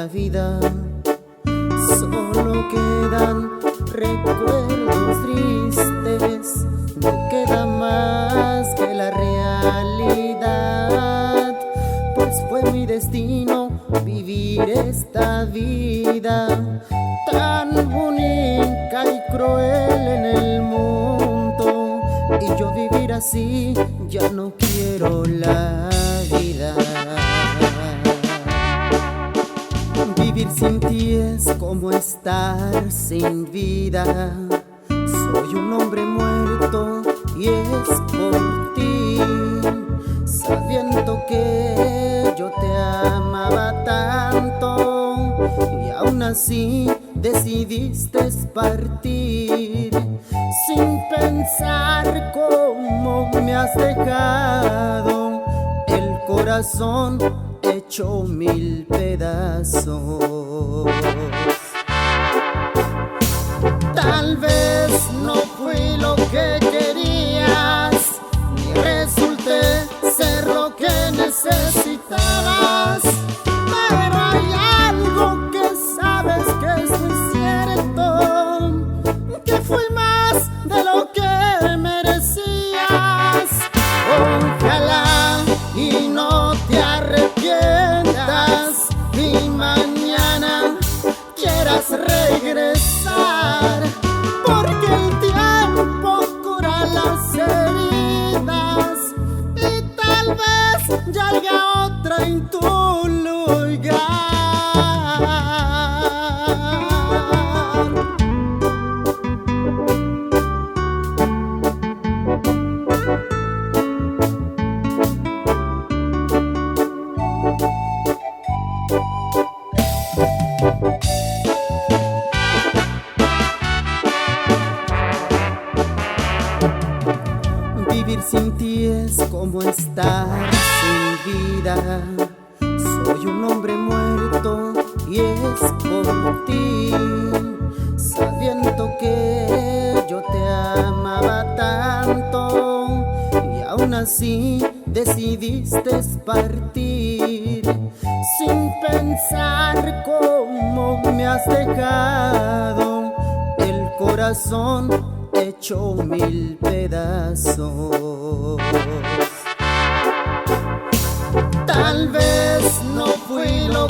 la vida, solo quedan recuerdos tristes, no queda más que la realidad, pues fue mi destino vivir esta vida tan única y cruel en el mundo, y yo vivir así ya no quiero la vida. Vivir sin ti es como estar sin vida. Soy un hombre muerto y es por ti, sabiendo que yo te amaba tanto y aún así decidiste partir sin pensar cómo me has dejado el corazón hecho mil pedazos. Tal vez no fui lo que querías, ni resulté ser lo que necesitabas, pero hay algo que sabes que es muy cierto, que fui más de lo que merecías. Ojalá y no te arrepientas y mañana quieras regresar, porque el tiempo cura las heridas y tal vez ya haya otra en tu lugar. Vivir sin ti es como estar sin vida. Soy un hombre muerto y es por ti, sabiendo que yo te amaba tanto y aún así decidiste partir sin pensar cómo me has dejado el corazón hecho mil pedazos. Tal vez no fui lo